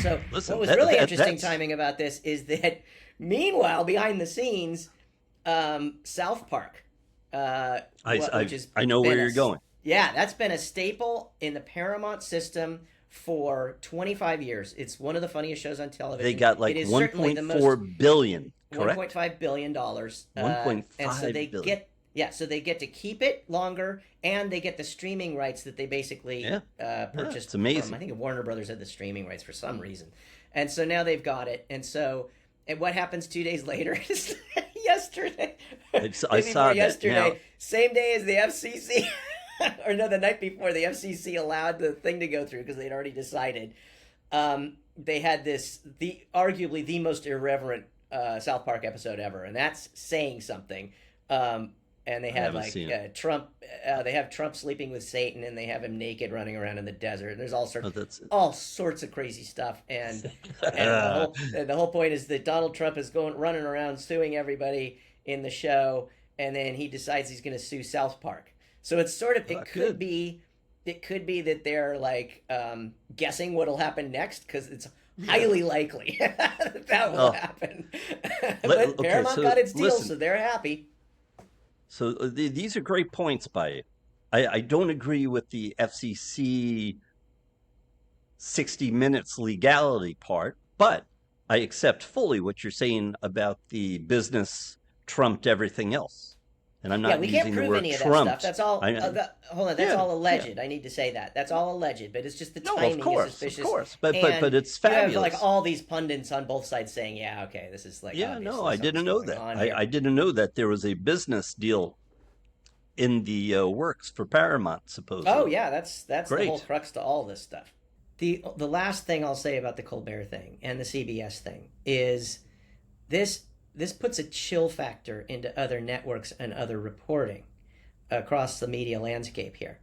So what Listen, was really interesting that's timing about this is that meanwhile, behind the scenes, South Park, which has I know where been you're going. yeah, that's been a staple in the Paramount system for 25 years. It's one of the funniest shows on They television. got It like is certainly the most 1.4 billion, correct? $1.5 billion, and so 1.5 they billion. get so they get to keep it longer, and they get the streaming rights that they basically Yeah, yeah, purchased it's from. I amazing. think Warner Brothers had the streaming rights for some reason, and so now they've got it. And so, and what happens 2 days later is yesterday, I day before saw that. Now, yesterday, same day as the FCC. Or no, the night before the FCC allowed the thing to go through because they'd already decided. They had the arguably the most irreverent South Park episode ever, and that's saying something. And they I had haven't like seen it. Trump. They have Trump sleeping with Satan, and they have him naked running around in the desert. And there's Oh, that's all sorts of crazy stuff. And the whole point is that Donald Trump is going running around suing everybody in the show, and then he decides he's going to sue South Park. So it's sort of good. it could be that they're like guessing what'll happen next because it's highly likely that will happen. But Okay, Paramount got its deal, listen. so they're happy. So these are great points by you. I don't agree with the FCC 60 minutes legality part, but I accept fully what you're saying about the business trumped everything else. And I'm Yeah, not we can't using the prove word any of that stuff. trumped. That's all. Hold on, that's Yeah, all yeah. alleged. I need to say that. That's all alleged, but it's just the No, timing is of suspicious. course. And But it's you have fabulous. like all these pundits on both sides saying, "Yeah, okay, this is like Yeah, no, obviously I something's didn't know going that. on I here." didn't know that there was a business deal in the works for Paramount, Oh supposedly. yeah, that's the whole Great. crux to all this stuff. The last thing I'll say about the Colbert thing and the CBS thing is this puts a chill factor into other networks and other reporting across the media landscape here.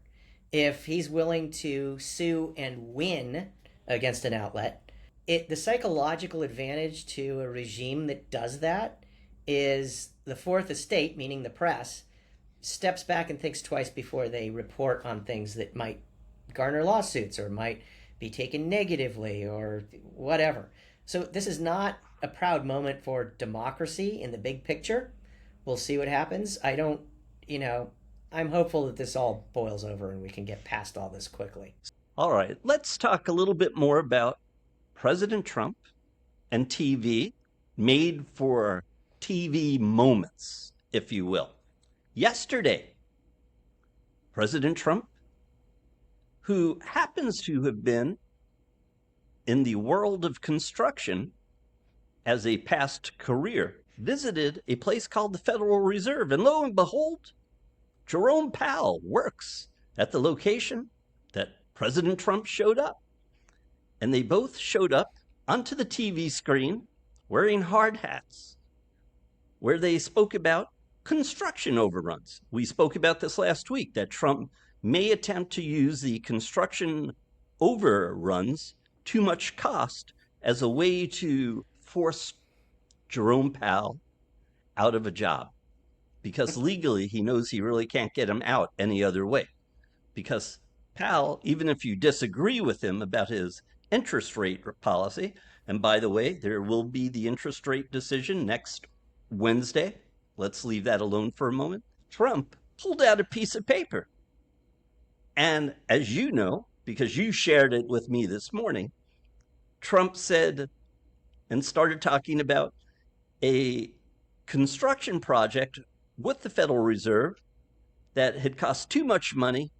If he's willing to sue and win against an outlet, the psychological advantage to a regime that does that is the fourth estate, meaning the press, steps back and thinks twice before they report on things that might garner lawsuits or might be taken negatively or whatever. So this is not a proud moment for democracy in the big picture. We'll see what happens. I don't, you know, I'm hopeful that this all boils over and we can get past all this quickly. All right, let's talk a little bit more about President Trump and TV, made for TV moments, if you will. Yesterday, President Trump, who happens to have been in the world of construction as a past career, visited a place called the Federal Reserve. And lo and behold, Jerome Powell works at the location that President Trump showed up. And they both showed up onto the TV screen wearing hard hats, where they spoke about construction overruns. We spoke about this last week, that Trump may attempt to use the construction overruns, too much cost, as a way to force Jerome Powell out of a job. Because legally, he knows he really can't get him out any other way. Because Powell, even if you disagree with him about his interest rate policy, and by the way, there will be the interest rate decision next Wednesday. Let's leave that alone for a moment. Trump pulled out a piece of paper. And as you know, because you shared it with me this morning, Trump said and started talking about a construction project with the Federal Reserve that had cost too much money.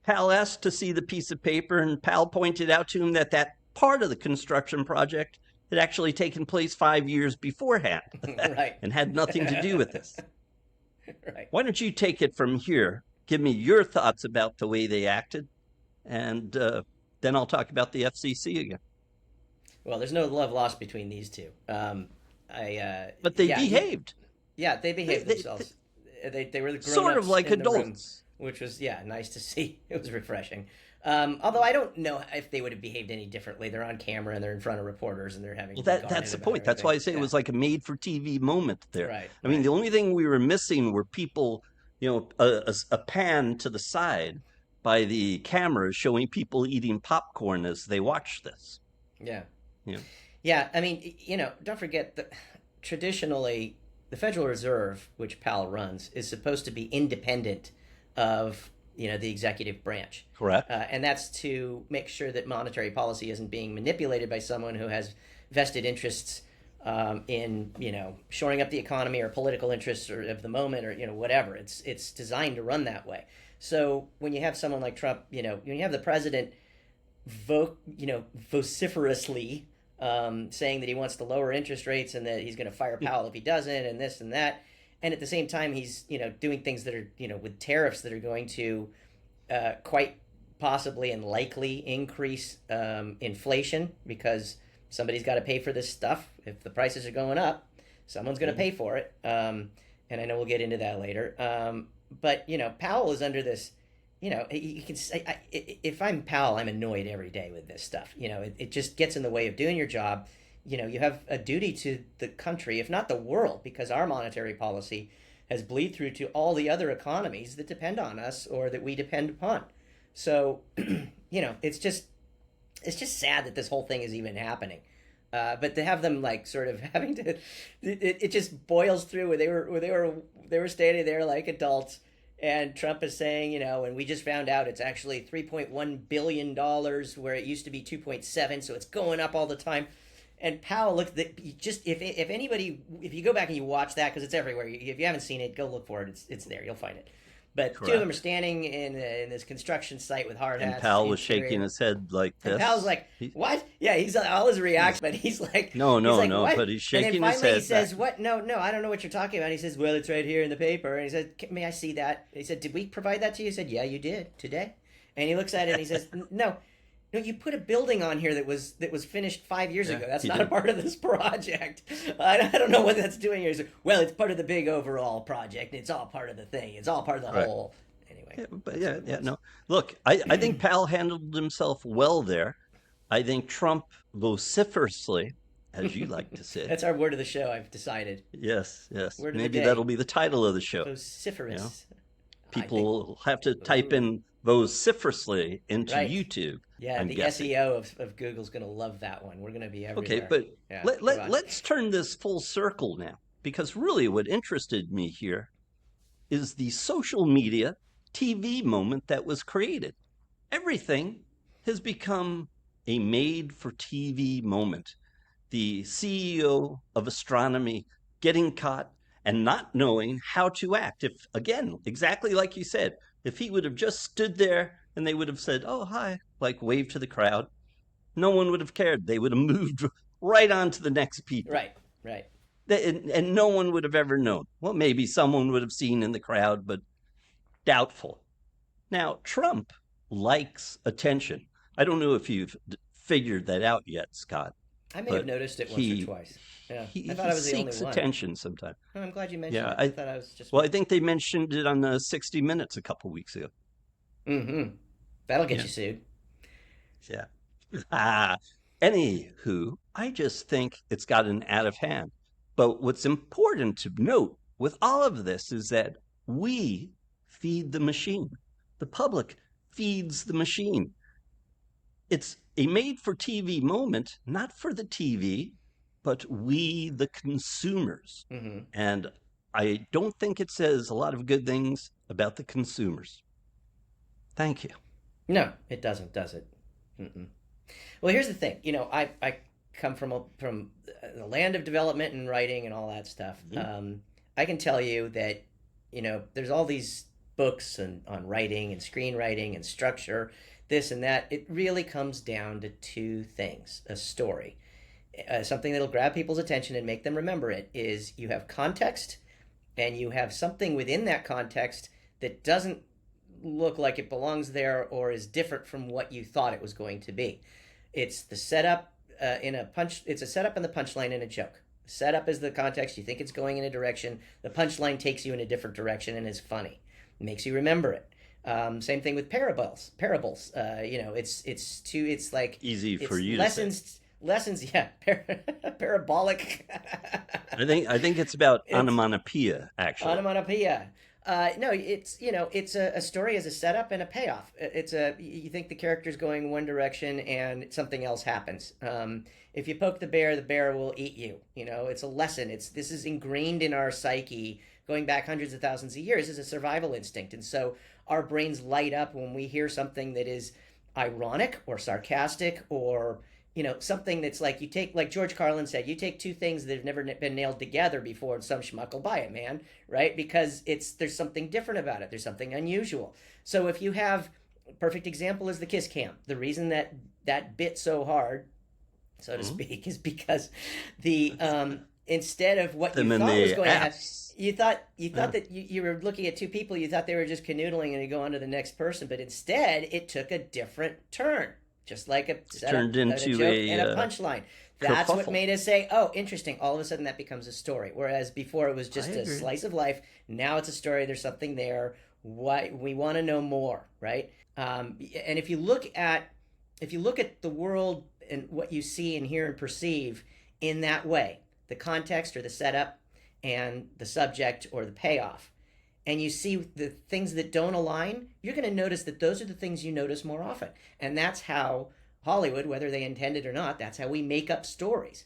Powell asked to see the piece of paper, and Powell pointed out to him that that part of the construction project had actually taken place 5 years beforehand Right. and had nothing to do with this. Right. Why don't you take it from here? Give me your thoughts about the way they acted, and then I'll talk about the FCC again. Well, there's no love lost between these two. But they Yeah, behaved. yeah, they behaved They themselves. They were the grown-ups sort of like in the room, adults. which was nice to see. It was refreshing. Although I don't know if they would have behaved any differently. They're on camera and they're in front of reporters and they're having Well, to be that's guarded the about point. That's why I everything. say it Yeah. was like a made-for-TV moment there. Right. I mean, Right. the only thing we were missing were people, a pan to the side by the cameras showing people eating popcorn as they watched this. Yeah. Yeah. Yeah, I mean, don't forget that traditionally the Federal Reserve, which Powell runs, is supposed to be independent of the executive branch, Correct. and that's to make sure that monetary policy isn't being manipulated by someone who has vested interests in shoring up the economy or political interests or of the moment or whatever. It's designed to run that way. So when you have someone like Trump, when you have the president vociferously saying that he wants to lower interest rates and that he's going to fire Powell if he doesn't, and this and that, and at the same time he's doing things that are with tariffs that are going to quite possibly and likely increase inflation because somebody's got to pay for this stuff. If the prices are going up, someone's going to pay for it. And I know we'll get into that later. But Powell is under this. You can say, if I'm Powell, I'm annoyed every day with this stuff. It just gets in the way of doing your job. You have a duty to the country, if not the world, because our monetary policy has bleed through to all the other economies that depend on us or that we depend upon. So, it's just sad that this whole thing is even happening. But to have them like sort of having to, it just boils through where they were standing there like adults. And Trump is saying, and we just found out it's actually $3.1 billion where it used to be 2.7, so it's going up all the time. And Powell looked at if anybody, if you go back and you watch that, because it's everywhere. If you haven't seen it, go look for it. It's there. You'll find it. But Correct. Two of them are standing in this construction site with hard hats. And Powell was shaking his head like this. And Powell's like, what? Yeah, he's all his reaction, but he's like, no, what? But he's shaking his head. And then finally he says, what? No, I don't know what you're talking about. And he says, well, it's right here in the paper. And he said, may I see that? And he said, did we provide that to you? He said, yeah, you did today. And he looks at it and he says, no, you put a building on here that was finished 5 years ago. That's not a part of this project. I don't know what that's doing here. He said, well, it's part of the big overall project. It's all part of the thing. It's all part of the whole. No. Look, I think Powell handled himself well there. I think Trump vociferously, as you like to say. That's our word of the show, I've decided. Yes. Maybe that'll be the title of the show. Vociferous. People will have to type in vociferously into YouTube. Yeah, I'm the guessing. SEO of Google's going to love that one. We're going to be everywhere. Okay, but let's turn this full circle now, because really what interested me here is the social media TV moment that was created. Everything has become a made-for-TV moment. The CEO of astronomy getting caught and not knowing how to act. If, again, exactly like you said, if he would have just stood there and they would have said, oh, hi, like wave to the crowd, no one would have cared. They would have moved right on to the next people. Right. And no one would have ever known. Well, maybe someone would have seen in the crowd, but doubtful. Now, Trump likes attention. I don't know if you've figured that out yet, Scott. I may have noticed it once or twice. Yeah. I thought I was the only one. He seeks attention sometimes. Oh, I'm glad you mentioned it. I thought I was just... Well, I think they mentioned it on 60 Minutes a couple weeks ago. Mm-hmm. That'll get you sued. Yeah. Anywho, I just think it's gotten out of hand. But what's important to note with all of this is that we feed the machine. The public feeds the machine. It's a made-for-TV moment, not for the TV, but we, the consumers. Mm-hmm. And I don't think it says a lot of good things about the consumers. Thank you. No, it doesn't, does it? Mm-mm. Well, here's the thing. I come from the land of development and writing and all that stuff. Mm-hmm. I can tell you that, there's all these books on writing and screenwriting and structure, this and that. It really comes down to two things. A story, something that'll grab people's attention and make them remember it, is you have context and you have something within that context that doesn't look like it belongs there or is different from what you thought it was going to be. It's the setup it's a setup and the punchline in a joke. Setup is the context. You think it's going in a direction. The punchline takes you in a different direction and is funny. It makes you remember it. Same thing with parables. It's like easy for you lessons, to say. Lessons, yeah, parabolic. I think it's about onomatopoeia, actually. Onomatopoeia. No, it's it's a story as a setup and a payoff. You think the character's going one direction and something else happens. If you poke the bear will eat you. It's a lesson. This is ingrained in our psyche, going back hundreds of thousands of years, as a survival instinct, and so our brains light up when we hear something that is ironic or sarcastic, or something that's like, you take, like George Carlin said, you take two things that have never been nailed together before and some schmuck will buy it, man, right? Because there's something different about it, there's something unusual. So if you have, a perfect example is the kiss cam. The reason that bit so hard, so to speak, is because the instead of what you thought was going to happen, you thought that you were looking at two people, you thought they were just canoodling and you go on to the next person, but instead it took a different turn, just like a turned into a joke and a punchline. That's what made us say, oh, interesting. All of a sudden that becomes a story, whereas before it was just a slice of life. Now it's a story. There's something there. Why we want to know more, right? And if you look at the world and what you see and hear and perceive in that way, the context or the setup and the subject or the payoff, and you see the things that don't align, you're going to notice that those are the things you notice more often. And that's how Hollywood, whether they intend it or not, that's how we make up stories.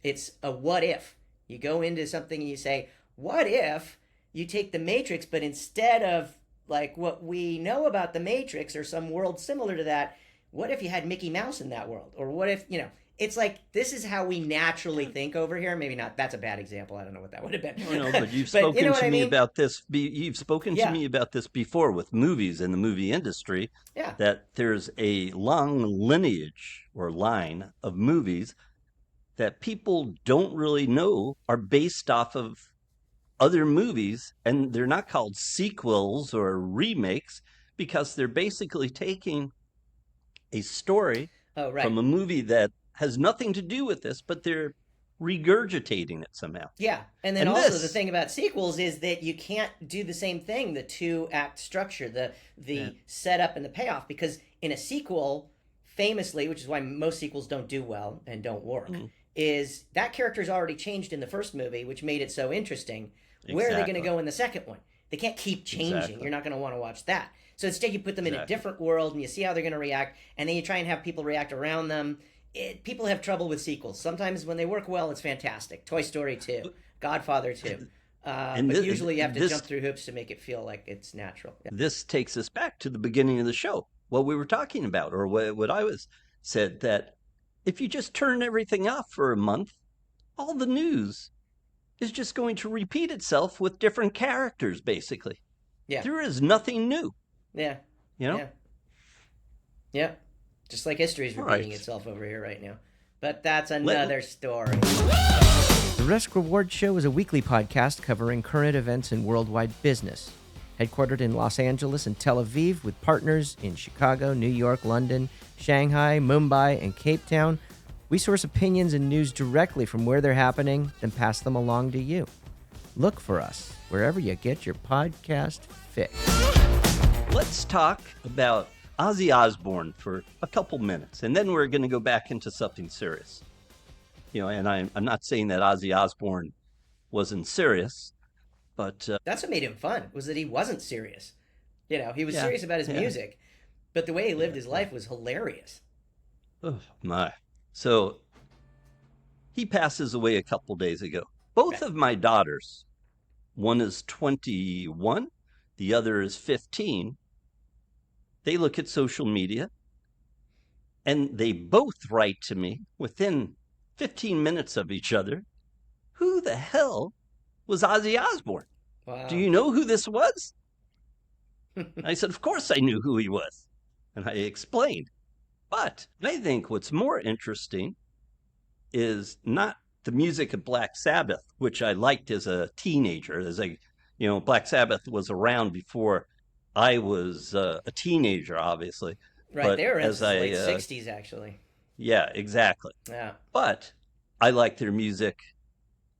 It's a what if. You go into something and you say, what if you take the Matrix, but instead of like what we know about the Matrix or some world similar to that, what if you had Mickey Mouse in that world? Or what if, it's like, this is how we naturally think over here. Maybe not. That's a bad example. I don't know what that would have been. No, but you've spoken to me about this. You've spoken to me about this before with movies and the movie industry. Yeah. That there's a long lineage or line of movies that people don't really know are based off of other movies, and they're not called sequels or remakes because they're basically taking a story from a movie that has nothing to do with this, but they're regurgitating it somehow. Yeah, and then also the thing about sequels is that you can't do the same thing, the two-act structure, the setup and the payoff, because in a sequel, famously, which is why most sequels don't do well and don't work, is that character's already changed in the first movie, which made it so interesting. Exactly. Where are they going to go in the second one? They can't keep changing. Exactly. You're not going to want to watch that. So instead you put them in a different world and you see how they're going to react, and then you try and have people react around them. People have trouble with sequels. Sometimes when they work well, it's fantastic. Toy Story 2, Godfather 2. But usually you have to jump through hoops to make it feel like it's natural. Yeah. This takes us back to the beginning of the show, what we were talking about, or what I said, that if you just turn everything off for a month, all the news is just going to repeat itself with different characters, basically. Yeah. There is nothing new. Yeah. Yeah. Just like history's repeating itself over here right now. But that's another story. The Risk Reward Show is a weekly podcast covering current events in worldwide business. Headquartered in Los Angeles and Tel Aviv, with partners in Chicago, New York, London, Shanghai, Mumbai, and Cape Town, we source opinions and news directly from where they're happening, then pass them along to you. Look for us wherever you get your podcast fix. Let's talk about Ozzy Osbourne for a couple minutes, and then we're going to go back into something serious. And I'm not saying that Ozzy Osbourne wasn't serious, but that's what made him fun, was that he wasn't serious. He was serious about his music, but the way he lived his life was hilarious. Oh my. So he passes away a couple days ago. Both of my daughters, one is 21, the other is 15. They look at social media, and they both write to me within 15 minutes of each other, who the hell was Ozzy Osbourne? Wow. Do you know who this was? I said, of course I knew who he was. And I explained. But I think what's more interesting is not the music of Black Sabbath, which I liked as a teenager. Black Sabbath was around before I was a teenager, obviously. Right, but they were in the late 60s, actually. Yeah, exactly. Yeah. But I liked their music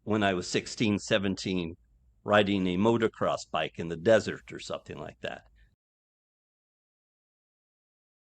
when I was 16, 17, riding a motocross bike in the desert or something like that.